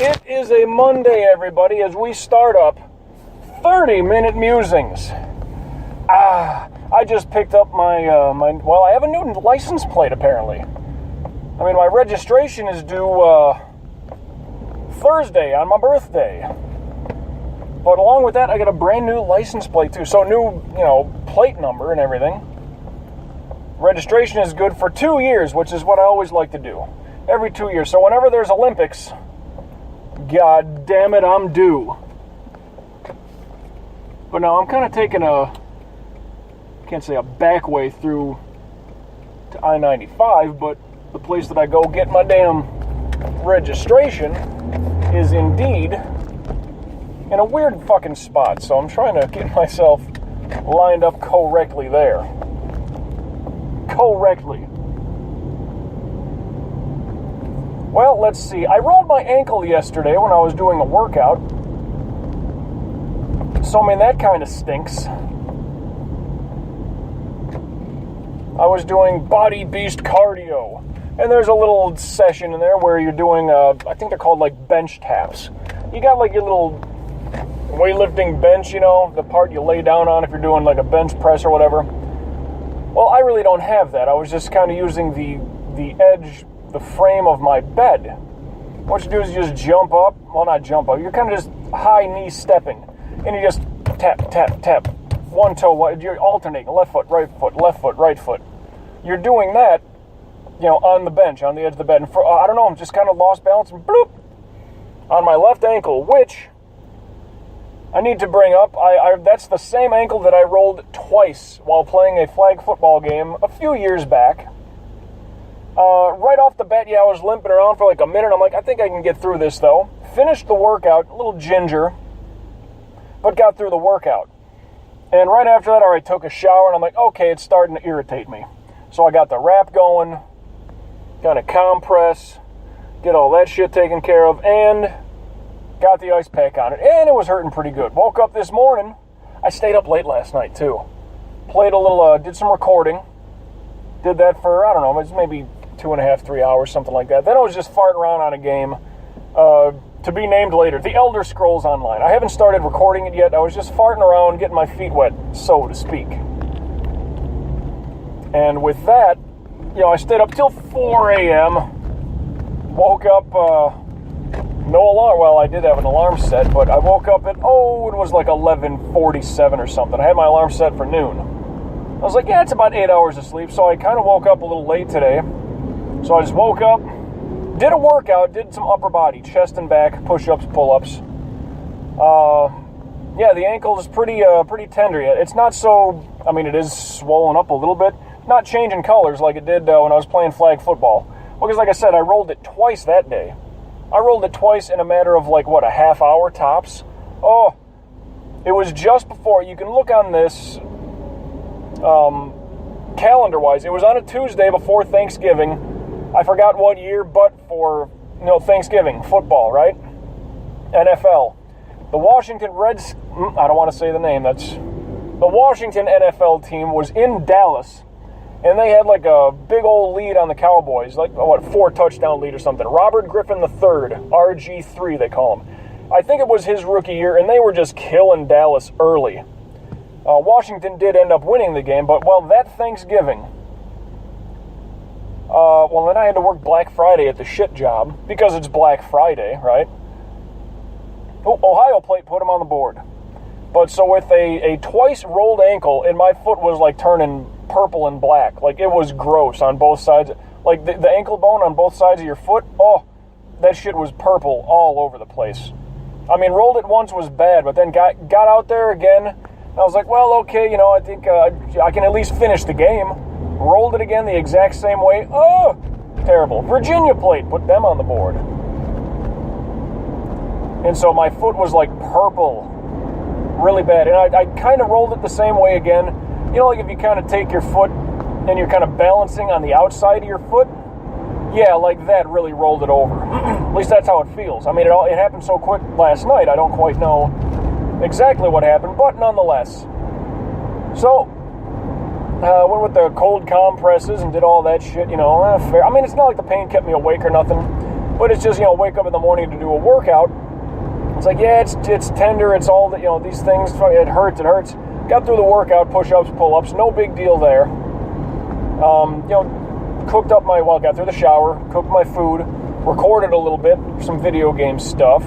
It is a Monday, everybody, as we start up 30-minute musings. I just picked up I have a new license plate, apparently. I mean, my registration is due Thursday on my birthday. But along with that, I got a brand new license plate, too. So new, plate number and everything. Registration is good for 2 years, which is what I always like to do. Every 2 years. So whenever there's Olympics, God damn it, I'm due. But now I'm kind of taking a back way through to I-95, but the place that I go get my damn registration is indeed in a weird fucking spot. So I'm trying to get myself lined up correctly there. Correctly. Well, let's see. I rolled my ankle yesterday when I was doing a workout. So, I mean, that kind of stinks. I was doing body beast cardio. And there's a little session in there where you're doing, I think they're called, bench taps. You got, your little weightlifting bench, the part you lay down on if you're doing, a bench press or whatever. Well, I really don't have that. I was just kind of using the edge, the frame of my bed. What you do is you just jump up. Well, not jump up. You're kind of just high knee stepping. And you just tap, tap, tap. One toe, you're alternating. Left foot, right foot. You're doing that, on the bench, on the edge of the bed. And I don't know, I'm just kind of lost balance and bloop on my left ankle, which I need to bring up. That's the same ankle that I rolled twice while playing a flag football game a few years back. Right off the bat, I was limping around for a minute. I'm like, I think I can get through this, though. Finished the workout, a little ginger, but got through the workout. And right after that, I took a shower, and I'm like, okay, it's starting to irritate me. So I got the wrap going, got a compress, get all that shit taken care of, and got the ice pack on it. And it was hurting pretty good. Woke up this morning. I stayed up late last night, too. Played a little, did some recording. Did that for, I don't know, it's maybe 2.5, 3 hours, something like that. Then I was just farting around on a game, to be named later, The Elder Scrolls Online. I haven't started recording it yet. I was just farting around, getting my feet wet, so to speak. And with that, I stayed up till 4 a.m., woke up, no alarm. Well, I did have an alarm set, but I woke up at, it was 11:47 or something. I had my alarm set for noon. I was like, it's about 8 hours of sleep, so I kind of woke up a little late today. So I just woke up, did a workout, did some upper body, chest and back, push-ups, pull-ups. The ankle is pretty tender yet. It's not so, it is swollen up a little bit. Not changing colors like it did when I was playing flag football. Well, because like I said, I rolled it twice that day. I rolled it twice in a matter of a half hour tops. Oh, it was just before. You can look on this calendar-wise. It was on a Tuesday before Thanksgiving. I forgot what year, but for, Thanksgiving, football, right? NFL. The Washington Reds, I don't want to say the name, the Washington NFL team was in Dallas, and they had a big old lead on the Cowboys, 4 touchdown lead or something. Robert Griffin III, RG3 they call him. I think it was his rookie year, and they were just killing Dallas early. Washington did end up winning the game, but that Thanksgiving, then I had to work Black Friday at the shit job, because it's Black Friday, right? Ohio plate put him on the board. But so with a twice rolled ankle, and my foot was turning purple and black. It was gross on both sides. The ankle bone on both sides of your foot, that shit was purple all over the place. Rolled it once was bad, but then got out there again, and I was like, well, okay, I think I can at least finish the game. Rolled it again the exact same way. Oh, terrible. Virginia plate, put them on the board. And so my foot was purple, really bad. And I kind of rolled it the same way again. If you kind of take your foot and you're kind of balancing on the outside of your foot, that really rolled it over. At least that's how it feels. It happened so quick last night, I don't quite know exactly what happened, but nonetheless. So, went with the cold compresses and did all that shit, fair. It's not like the pain kept me awake or nothing. But it's just, wake up in the morning to do a workout. It's like, yeah, it's tender, it's all, these things, it hurts. Got through the workout, push-ups, pull-ups, no big deal there. Got through the shower, cooked my food, recorded a little bit, some video game stuff.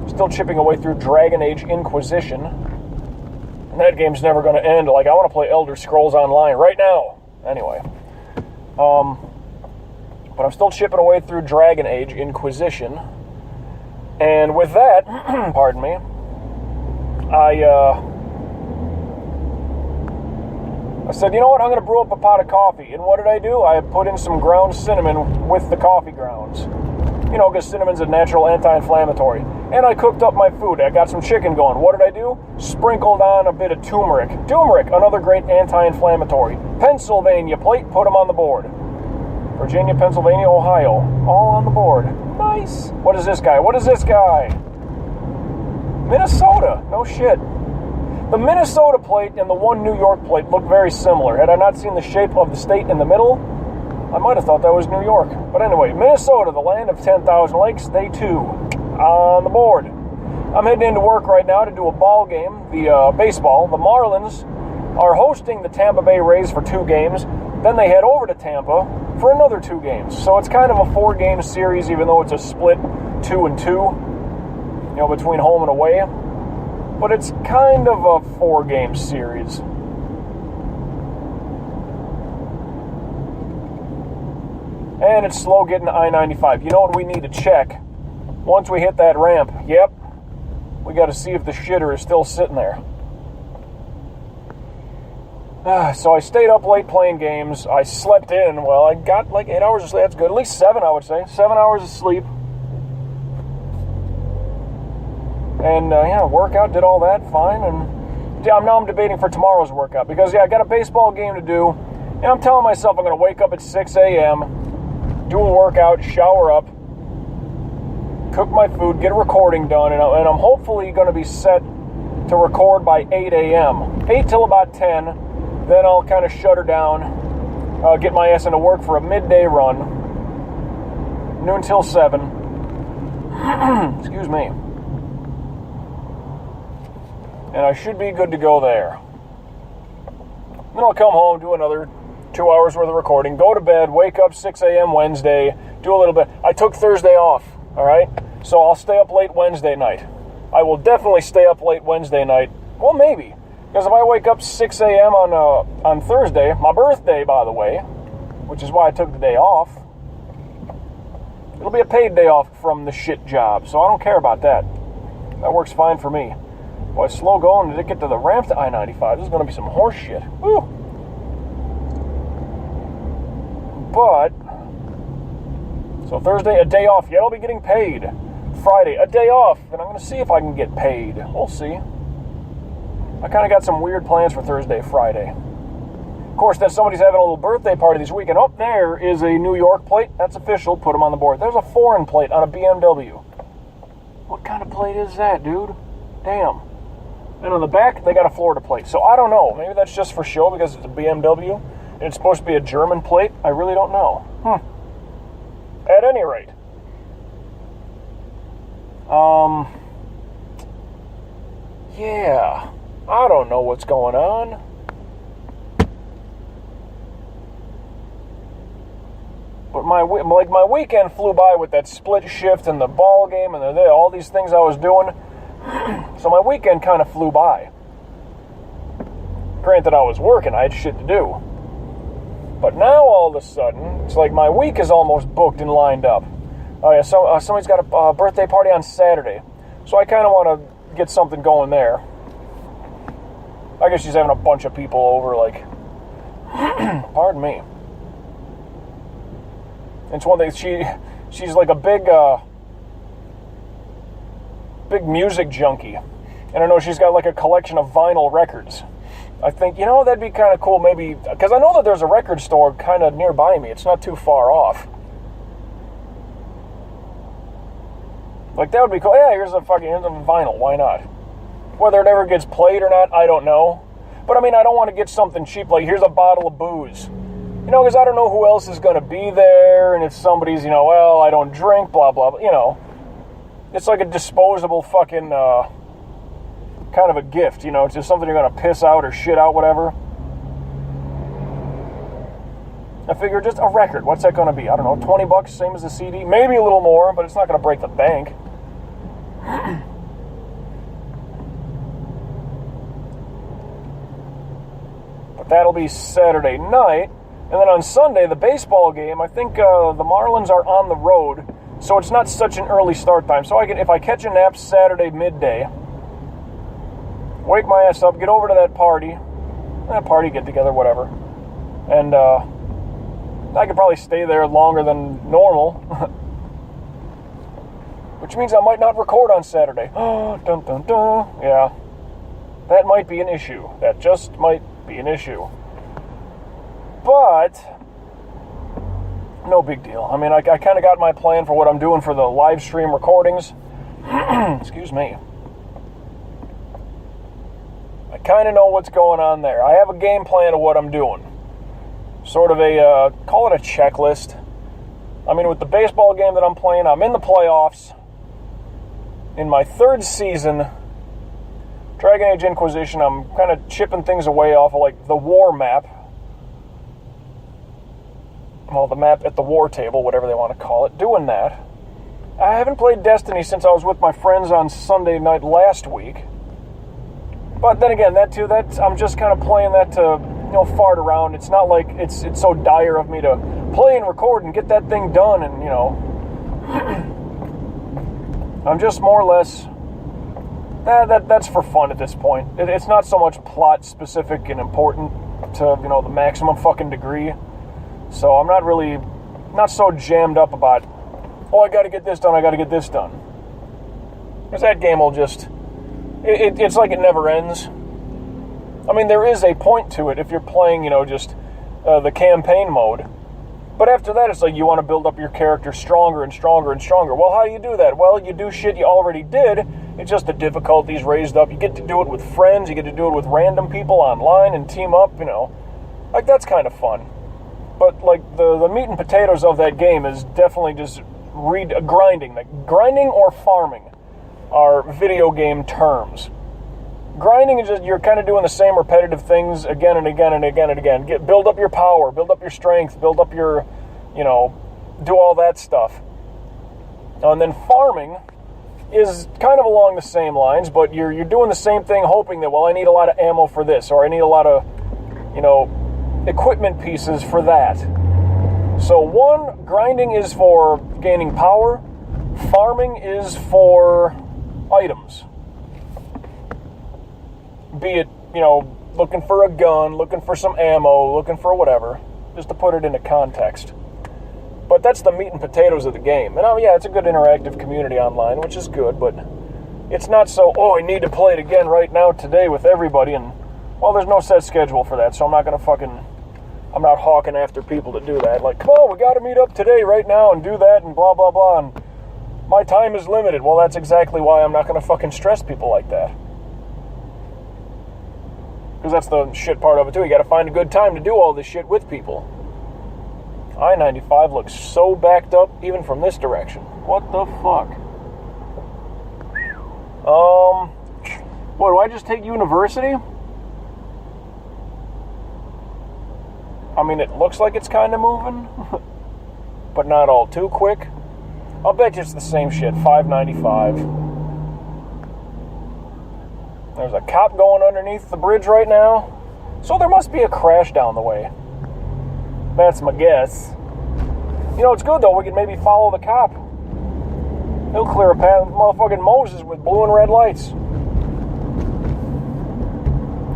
Still chipping away through Dragon Age Inquisition. And that game's never going to end. Like, I want to play Elder Scrolls Online right now. Anyway. But I'm still chipping away through Dragon Age Inquisition. And with that, pardon me, I said, you know what, I'm going to brew up a pot of coffee. And what did I do? I put in some ground cinnamon with the coffee grounds. Because cinnamon's a natural anti-inflammatory. And I cooked up my food. I got some chicken going. What did I do? Sprinkled on a bit of turmeric. Turmeric, another great anti-inflammatory. Pennsylvania plate, put them on the board. Virginia, Pennsylvania, Ohio, all on the board. Nice. What is this guy? Minnesota. No shit. The Minnesota plate and the one New York plate look very similar. Had I not seen the shape of the state in the middle, I might have thought that was New York. But anyway, Minnesota, the land of 10,000 lakes, they too on the board. I'm heading into work right now to do a ball game, the baseball. The Marlins are hosting the Tampa Bay Rays for 2 games. Then they head over to Tampa for another 2 games. So it's kind of a 4-game series, even though it's a split 2-2, between home and away. But it's kind of a 4-game series. And it's slow getting to I-95. You know what we need to check? Once we hit that ramp, yep, we got to see if the shitter is still sitting there. So I stayed up late playing games. I slept in. Well, I got like 8 hours of sleep. That's good. At least 7, I would say. 7 hours of sleep. And, workout, did all that, fine. And now I'm debating for tomorrow's workout. Because, I got a baseball game to do. And I'm telling myself I'm going to wake up at 6 a.m., do a workout, shower up, cook my food, get a recording done. And I'm hopefully going to be set to record by 8 a.m. 8 till about 10. Then I'll kind of shut her down, get my ass into work for a midday run, noon till 7. Excuse me. And I should be good to go there. Then I'll come home, do another 2 hours worth of recording, go to bed, wake up 6 a.m. Wednesday, do a little bit. I took Thursday off, all right? So I'll stay up late Wednesday night. I will definitely stay up late Wednesday night. Well, maybe. Because if I wake up 6 a.m. on Thursday, my birthday, by the way, which is why I took the day off, it'll be a paid day off from the shit job, so I don't care about that. That works fine for me. Boy, slow going to get to the ramp to I-95. This is going to be some horse shit. Woo! But, so Thursday, a day off. Yeah, I'll be getting paid. Friday, a day off, and I'm going to see if I can get paid. We'll see. I kind of got some weird plans for Thursday, Friday. Of course, then somebody's having a little birthday party this weekend. Oh, there is a New York plate. That's official. Put them on the board. There's a foreign plate on a BMW. What kind of plate is that, dude? Damn. And on the back, they got a Florida plate. So I don't know. Maybe that's just for show because it's a BMW and it's supposed to be a German plate. I really don't know. At any rate. Yeah. I don't know what's going on. But my weekend flew by with that split shift and the ball game and all these things I was doing. So my weekend kind of flew by. Granted, I was working. I had shit to do. But now all of a sudden, it's like my week is almost booked and lined up. Oh yeah, so somebody's got a birthday party on Saturday. So I kind of want to get something going there. I guess she's having a bunch of people over, like, pardon me. It's one thing, she's like a big music junkie. And I know she's got like a collection of vinyl records. I think, that'd be kind of cool maybe, because I know that there's a record store kind of nearby me. It's not too far off. Like, that would be cool. Yeah, here's a vinyl. Why not? Whether it ever gets played or not, I don't know. But, I mean, I don't want to get something cheap. Like, here's a bottle of booze. You know, because I don't know who else is going to be there, and if somebody's, you know, well, I don't drink, blah, blah, blah, you know. It's like a disposable fucking, kind of a gift, you know. It's just something you're going to piss out or shit out, whatever. I figure just a record, what's that going to be? I don't know, $20, same as the CD? Maybe a little more, but it's not going to break the bank. But that'll be Saturday night. And then on Sunday, the baseball game, I think the Marlins are on the road, so it's not such an early start time. So if I catch a nap Saturday midday, wake my ass up, get over to that party, get together, whatever, and I could probably stay there longer than normal, which means I might not record on Saturday. Dun, dun, dun. Yeah, that might be an issue. That just might be an issue. But no big deal. I mean, I kind of got my plan for what I'm doing for the live stream recordings. Excuse me. I kind of know what's going on there. I have a game plan of what I'm doing. Sort of a, call it a checklist. I mean, with the baseball game that I'm playing, I'm in the playoffs. In my third season, Dragon Age Inquisition, I'm kind of chipping things away off of, like, the war map. Well, the map at the war table, whatever they want to call it, doing that. I haven't played Destiny since I was with my friends on Sunday night last week. But then again, I'm just kind of playing that to, you know, fart around. It's not like it's so dire of me to play and record and get that thing done, and, you know. I'm just more or less, that's for fun at this point. It's not so much plot specific and important to, you know, the maximum fucking degree. So I'm not so jammed up about, oh, I gotta get this done, Because that game will just, it's like it never ends. I mean, there is a point to it if you're playing, you know, just the campaign mode. But after that, it's like you want to build up your character stronger and stronger and stronger. Well, how do you do that? Well, you do shit you already did. It's just the difficulty's raised up. You get to do it with friends. You get to do it with random people online and team up, you know. Like, that's kind of fun. But, like, the meat and potatoes of that game is definitely just grinding. Like, grinding or farming are video game terms. Grinding is just, you're kind of doing the same repetitive things again and again and again and again. Build up your power, build up your strength, build up your, you know, do all that stuff. And then farming is kind of along the same lines, but you're doing the same thing, hoping that, well, I need a lot of ammo for this, or I need a lot of, you know, equipment pieces for that. So one, grinding is for gaining power. Farming is for items. Be it, you know, looking for a gun, looking for some ammo, looking for whatever, just to put it into context. But that's the meat and potatoes of the game. And yeah, it's a good interactive community online, which is good, but it's not so, oh, I need to play it again right now today with everybody, and, well, there's no set schedule for that, so I'm not hawking after people to do that. Like, come on, we gotta meet up today, right now, and do that, and blah, blah, blah, and my time is limited. Well, that's exactly why I'm not gonna fucking stress people like that. Because that's the shit part of it, too. You gotta find a good time to do all this shit with people. I-95 looks so backed up, even from this direction. What the fuck? What, do I just take University? I mean, it looks like it's kind of moving, but not all too quick. I'll bet you it's the same shit, 595. There's a cop going underneath the bridge right now, so there must be a crash down the way. That's my guess. You know, it's good, though. We can maybe follow the cop. He'll clear a path with motherfucking Moses with blue and red lights.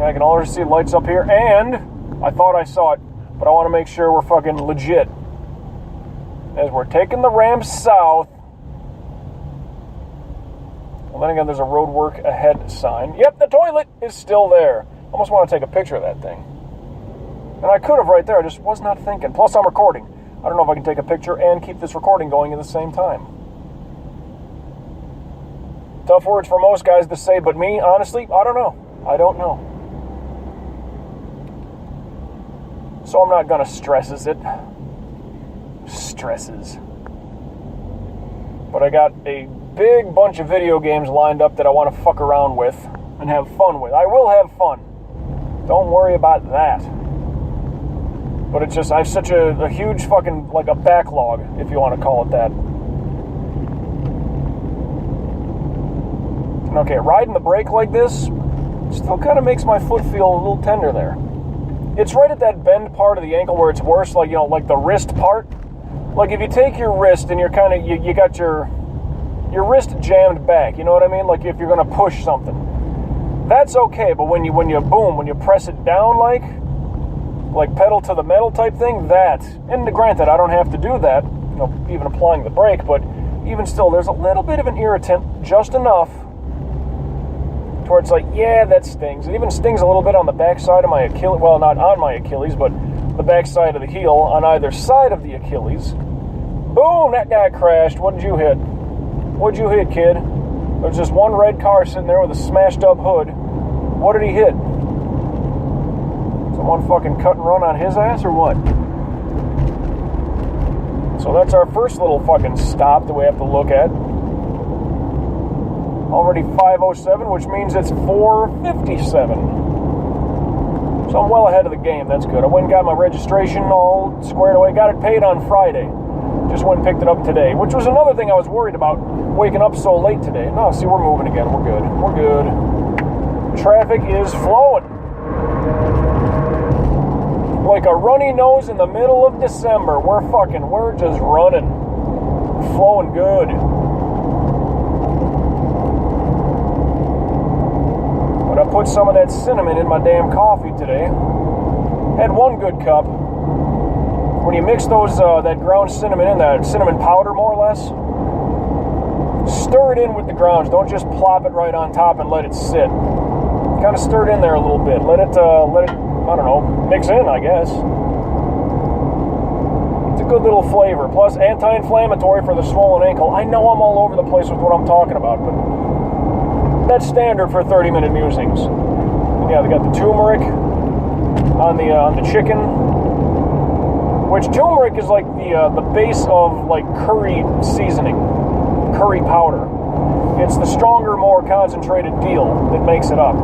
I can already see lights up here, and I thought I saw it, but I want to make sure we're fucking legit. As we're taking the ramp south. Well, then again, there's a road work ahead sign. Yep, the toilet is still there. I almost want to take a picture of that thing. And I could have right there, I just was not thinking. Plus, I'm recording. I don't know if I can take a picture and keep this recording going at the same time. Tough words for most guys to say, but me, honestly, I don't know. I don't know. so I'm not gonna stresses it. Stresses. But I got a big bunch of video games lined up that I want to fuck around with and have fun with. I will have fun. Don't worry about that. But it's just, I have such a huge fucking, like a backlog, if you want to call it that. Okay, riding the brake like this still kind of makes my foot feel a little tender there. It's right at that bend part of the ankle where it's worse, like, you know, like the wrist part. Like if you take your wrist and you're kind of, you got your wrist jammed back, you know what I mean? Like if you're going to push something. That's okay, but when you press it down like pedal to the metal type thing, that, and granted, I don't have to do that, you know, even applying the brake, but even still, there's a little bit of an irritant, just enough, to where it's like, yeah, that stings. It even stings a little bit on the back side of my Achilles, well, not on my Achilles, but the back side of the heel, on either side of the Achilles. Boom, that guy crashed. What did you hit? What'd you hit, kid? There's just one red car sitting there with a smashed up hood. What did he hit? Someone fucking cut and run on his ass or what? So that's our first little fucking stop that we have to look at. Already 5:07, which means it's 4:57. So I'm well ahead of the game. That's good. I went and got my registration all squared away. Got it paid on Friday. Just went and picked it up today, which was another thing I was worried about, waking up so late today. No, see, we're moving again. We're good. We're good. Traffic is flowing. Like a runny nose in the middle of December. We're just running. Flowing good. But I put some of that cinnamon in my damn coffee today. Had one good cup. When you mix those, that ground cinnamon in, that cinnamon powder more or less, stir it in with the grounds. Don't just plop it right on top and let it sit. Kind of stir it in there a little bit. Let it, I don't know, mix in, I guess. It's a good little flavor. Plus, anti-inflammatory for the swollen ankle. I know I'm all over the place with what I'm talking about, but that's standard for 30-minute musings. And yeah, they got the turmeric on the chicken. Which turmeric is like the base of like curry seasoning, curry powder. It's the stronger, more concentrated deal that makes it up.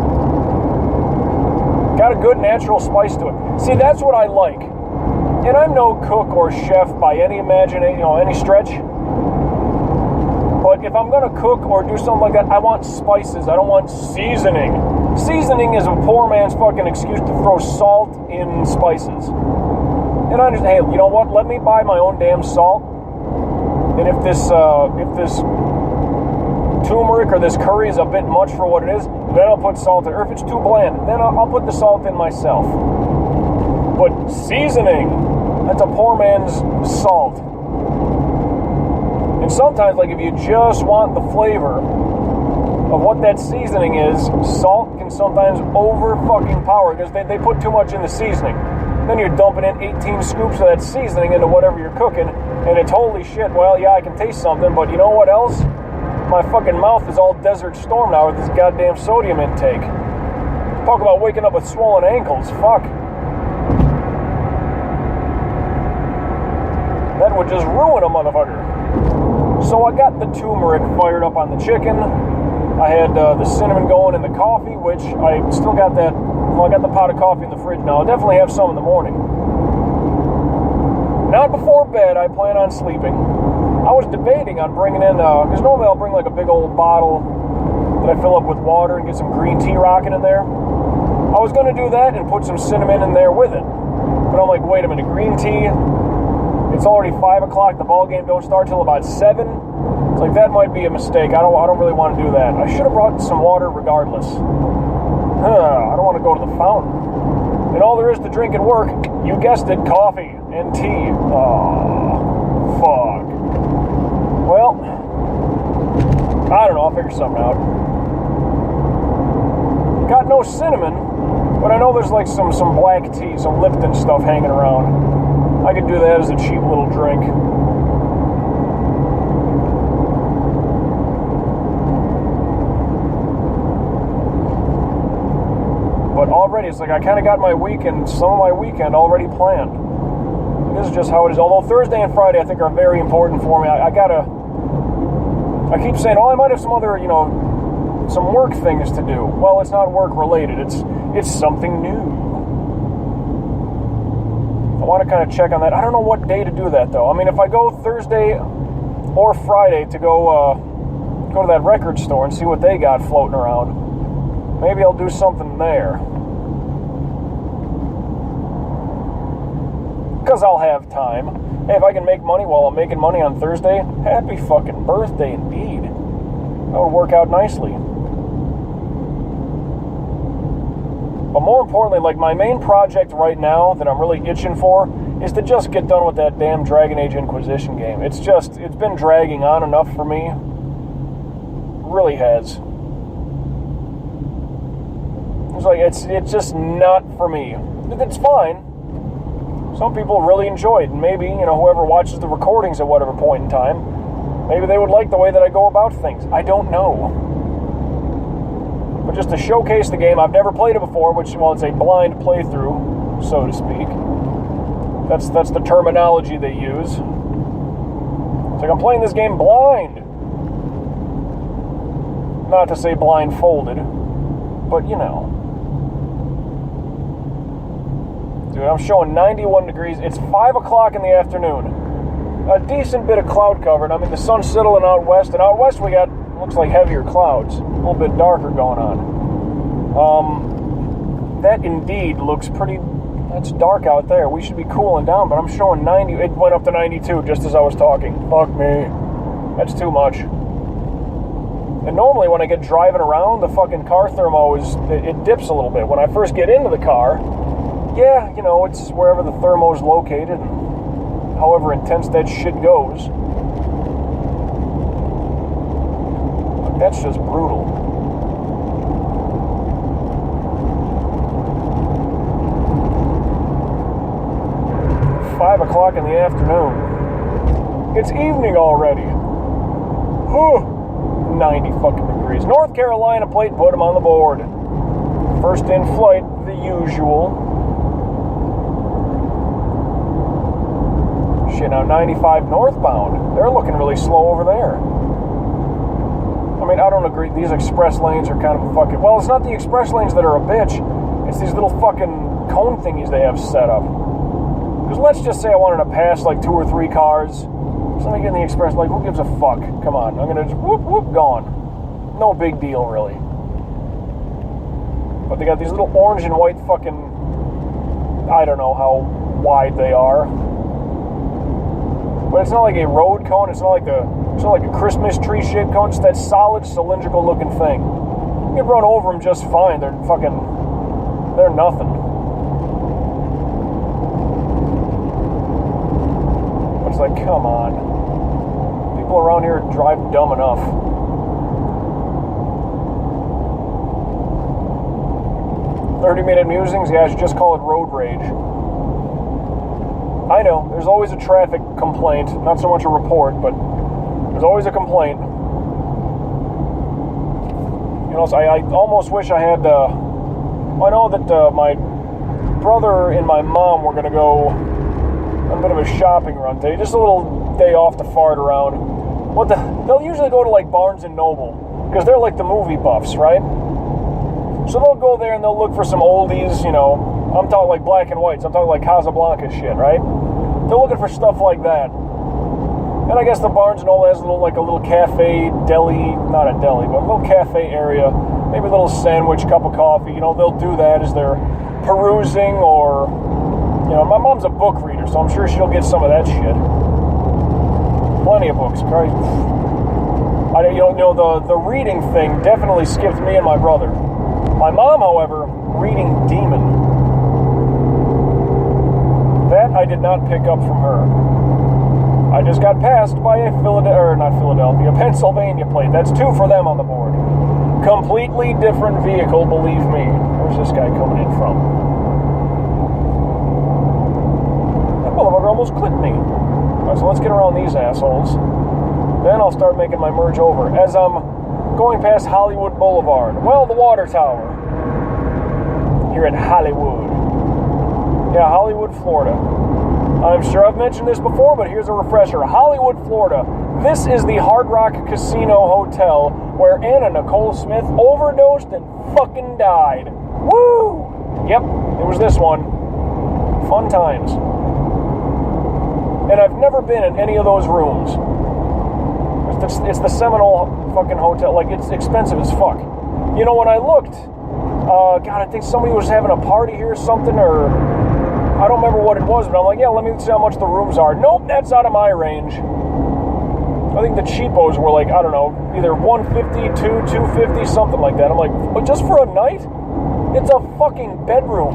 Got a good natural spice to it. See, that's what I like. And I'm no cook or chef by any imagination, any stretch. But if I'm gonna cook or do something like that, I want spices. I don't want seasoning. Seasoning is a poor man's fucking excuse to throw salt in spices. And I understand, hey, you know what? Let me buy my own damn salt. And if this turmeric or this curry is a bit much for what it is, then I'll put salt in. Or if it's too bland, then I'll put the salt in myself. But seasoning, that's a poor man's salt. And sometimes, like if you just want the flavor of what that seasoning is, salt can sometimes over fucking power because they put too much in the seasoning. Then you're dumping in 18 scoops of that seasoning into whatever you're cooking, and it's holy shit, well, yeah, I can taste something, but you know what else? My fucking mouth is all Desert Storm now with this goddamn sodium intake. Talk about waking up with swollen ankles, fuck. That would just ruin a motherfucker. So I got the turmeric fired up on the chicken. I had the cinnamon going in the coffee, which I still got that. Well, I got the pot of coffee in the fridge now. I'll definitely have some in the morning. Not before bed, I plan on sleeping. I was debating on bringing in, because normally I'll bring like a big old bottle that I fill up with water and get some green tea rocking in there. I was going to do that and put some cinnamon in there with it. But I'm like, wait a minute, green tea? It's already 5 o'clock. The ball game don't start till about 7. It's like, that might be a mistake. I don't really want to do that. I should have brought some water regardless. I don't want to go to the fountain. And all there is to drink at work, you guessed it, coffee and tea. Oh, fuck. Well, I don't know. I'll figure something out. Got no cinnamon, but I know there's like some black tea, some Limpin stuff hanging around. I could do that as a cheap little drink. But already. It's like I kind of got some of my weekend already planned. This is just how it is. Although Thursday and Friday I think are very important for me. I keep saying, I might have some other, some work things to do. Well, it's not work related. It's something new. I want to kind of check on that. I don't know what day to do that, though. I mean, if I go Thursday or Friday to go to that record store and see what they got floating around, maybe I'll do something there. Because I'll have time. Hey, if I can make money while I'm making money on Thursday, happy fucking birthday indeed. That would work out nicely. But more importantly, like my main project right now that I'm really itching for is to just get done with that damn Dragon Age Inquisition game. It's been dragging on enough for me. It really has. It's just not for me. It's fine. Some people really enjoy it, and maybe, whoever watches the recordings at whatever point in time, maybe they would like the way that I go about things. I don't know. But just to showcase the game, I've never played it before, it's a blind playthrough, so to speak. That's the terminology they use. It's like I'm playing this game blind. Not to say blindfolded, but Dude, I'm showing 91 degrees. It's 5 o'clock in the afternoon. A decent bit of cloud cover, and I mean the sun's settling out west, and out west we got, looks like heavier clouds. A little bit darker going on. That indeed looks pretty, that's dark out there. We should be cooling down, but I'm showing 90, it went up to 92 just as I was talking. Fuck me. That's too much. And normally when I get driving around, the fucking car thermo it dips a little bit. When I first get into the car, yeah, it's wherever the thermo's located, and however intense that shit goes. But that's just brutal. $5 in the afternoon. It's evening already. 90 fucking degrees. North Carolina plate, put them on the board. First in flight, the usual. Shit, now 95 northbound. They're looking really slow over there. I mean, I don't agree. These express lanes are kind of fucking... Well, it's not the express lanes that are a bitch. It's these little fucking cone thingies they have set up. Because let's just say I wanted to pass like 2 or 3 cars. So let me get in the express. Like, who gives a fuck? Come on. I'm going to just whoop, whoop, gone. No big deal, really. But they got these little orange and white fucking... I don't know how wide they are. But it's not like a road cone. It's not like a Christmas tree shaped cone. It's that solid cylindrical looking thing. You can run over them just fine. They're nothing. But it's like, come on. People around here drive dumb enough. "30-minute musings? Yeah, I should just call it road rage." I know, there's always a traffic complaint, not so much a report, but there's always a complaint. So I almost wish I had, I know that my brother and my mom were going to go on a bit of a shopping run today, just a little day off to fart around. They'll usually go to like Barnes & Noble, because they're like the movie buffs, right? So they'll go there and they'll look for some oldies, I'm talking like black and whites. I'm talking like Casablanca shit, right? They're looking for stuff like that. And I guess the Barnes & Noble has a little cafe, deli, not a deli, but a little cafe area. Maybe a little sandwich, cup of coffee. They'll do that as they're perusing or, my mom's a book reader, so I'm sure she'll get some of that shit. Plenty of books, Christ. The reading thing definitely skipped me and my brother. My mom, however, reading Demon. That I did not pick up from her. I just got passed by a Pennsylvania plate. That's 2 for them on the board. Completely different vehicle, believe me. Where's this guy coming in from? That motherfucker almost clipped me. All right, so let's get around these assholes. Then I'll start making my merge over. As I'm going past Hollywood Boulevard. Well, the water tower. here in Hollywood. Yeah, Hollywood, Florida. I'm sure I've mentioned this before, but here's a refresher. Hollywood, Florida. This is the Hard Rock Casino Hotel where Anna Nicole Smith overdosed and fucking died. Woo! Yep, it was this one. Fun times. And I've never been in any of those rooms. It's the Seminole fucking hotel. Like, it's expensive as fuck. You know, when I looked, God, I think somebody was having a party here or something, or I don't remember what it was, but I'm like, yeah, let me see how much the rooms are. Nope, that's out of my range. I think the cheapos were like, I don't know, either 150, 250, something like that. I'm like, but just for a night? It's a fucking bedroom.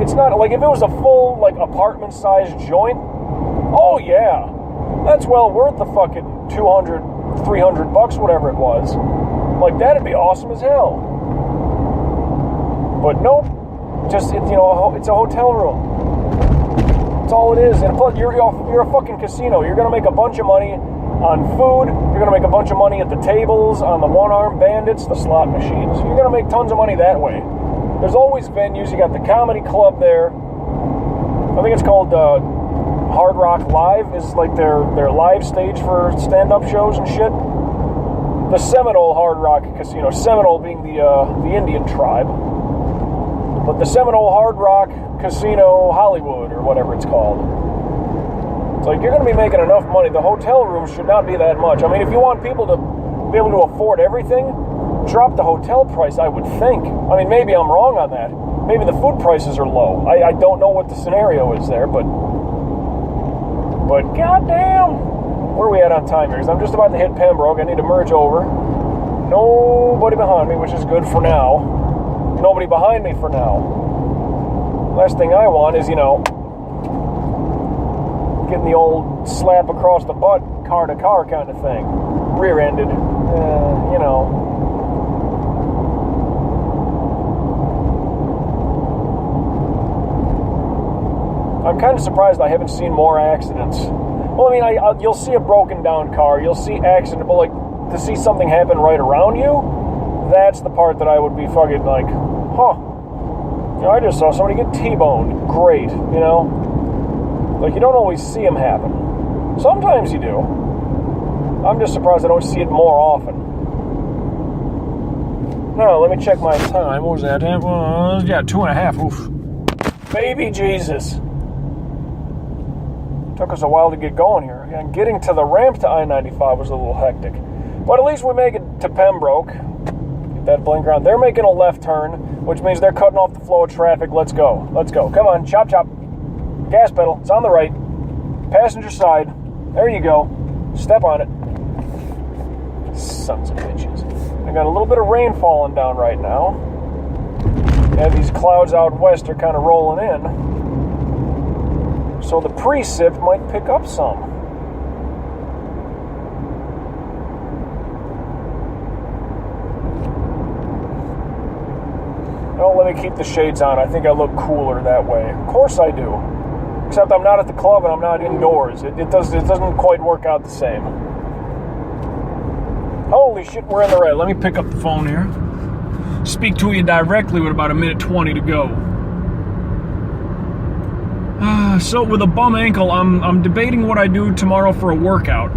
It's not, like, if it was a full, like, apartment-sized joint, oh, yeah. That's well worth the fucking $200, $300, whatever it was. Like, that'd be awesome as hell. But nope. Just, it's a hotel room. That's all it is. And plus, you're a fucking casino. You're going to make a bunch of money on food. You're going to make a bunch of money at the tables, on the one-armed bandits, the slot machines. You're going to make tons of money that way. There's always venues. You got the comedy club there. I think it's called Hard Rock Live. Is like their live stage for stand-up shows and shit. The Seminole Hard Rock Casino. Seminole being the Indian tribe. But the Seminole Hard Rock Casino Hollywood, or whatever it's called. It's like, you're going to be making enough money. The hotel rooms should not be that much. I mean, if you want people to be able to afford everything, drop the hotel price, I would think. I mean, maybe I'm wrong on that. Maybe the food prices are low. I don't know what the scenario is there, but goddamn. Where are we at on time here? Because I'm just about to hit Pembroke. I need to merge over. Nobody behind me, which is good for now. Nobody behind me for now. Last thing I want is, getting the old slap across the butt, car to car kind of thing. Rear-ended. I'm kind of surprised I haven't seen more accidents. Well, I mean, you'll see a broken down car, you'll see accident, but like, to see something happen right around you, that's the part that I would be fucking like, I just saw somebody get T-boned. Great, Like, you don't always see them happen. Sometimes you do. I'm just surprised I don't see it more often. Now, let me check my time. What was that? 2.5. Oof. Baby Jesus. Took us a while to get going here. And getting to the ramp to I-95 was a little hectic. But at least we make it to Pembroke. Get that blinker on. They're making a left turn, which means they're cutting off the flow of traffic. Let's go. Let's go. Come on. Chop, chop. Gas pedal. It's on the right. Passenger side. There you go. Step on it. Sons of bitches. I got a little bit of rain falling down right now. And these clouds out west are kind of rolling in. So the precip might pick up some. No, let me keep the shades on. I think I look cooler that way. Of course I do. Except I'm not at the club and I'm not indoors. It doesn't quite work out the same. Holy shit, we're in the red. Let me pick up the phone here. Speak to you directly with about 1:20 to go. So with a bum ankle, I'm debating what I do tomorrow for a workout.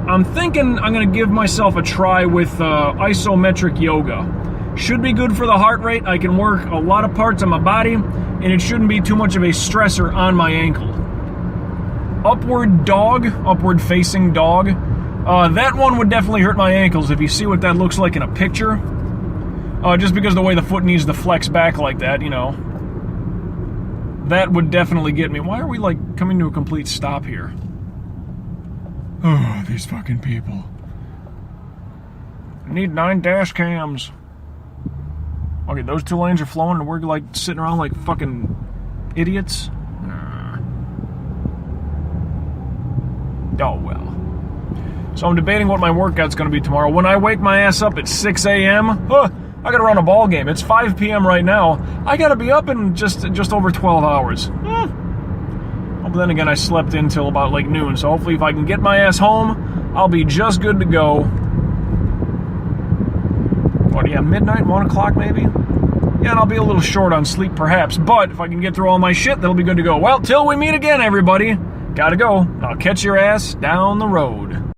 I'm thinking I'm going to give myself a try with isometric yoga. Should be good for the heart rate. I can work a lot of parts of my body, and it shouldn't be too much of a stressor on my ankle. Upward facing dog. That one would definitely hurt my ankles if you see what that looks like in a picture. Just because the way the foot needs to flex back like that, That would definitely get me. Why are we, coming to a complete stop here? Oh, these fucking people. I need 9 dash cams. Okay, those 2 lanes are flowing and we're, sitting around like fucking idiots? Oh, well. So I'm debating what my workout's going to be tomorrow. When I wake my ass up at 6 a.m., I got to run a ball game. It's 5 p.m. right now. I got to be up in just over 12 hours. Well, but then again, I slept in till about noon. So hopefully if I can get my ass home, I'll be just good to go. What, midnight, 1 o'clock maybe? Yeah, and I'll be a little short on sleep perhaps, but if I can get through all my shit, that'll be good to go. Well, till we meet again, everybody. Gotta go. I'll catch your ass down the road.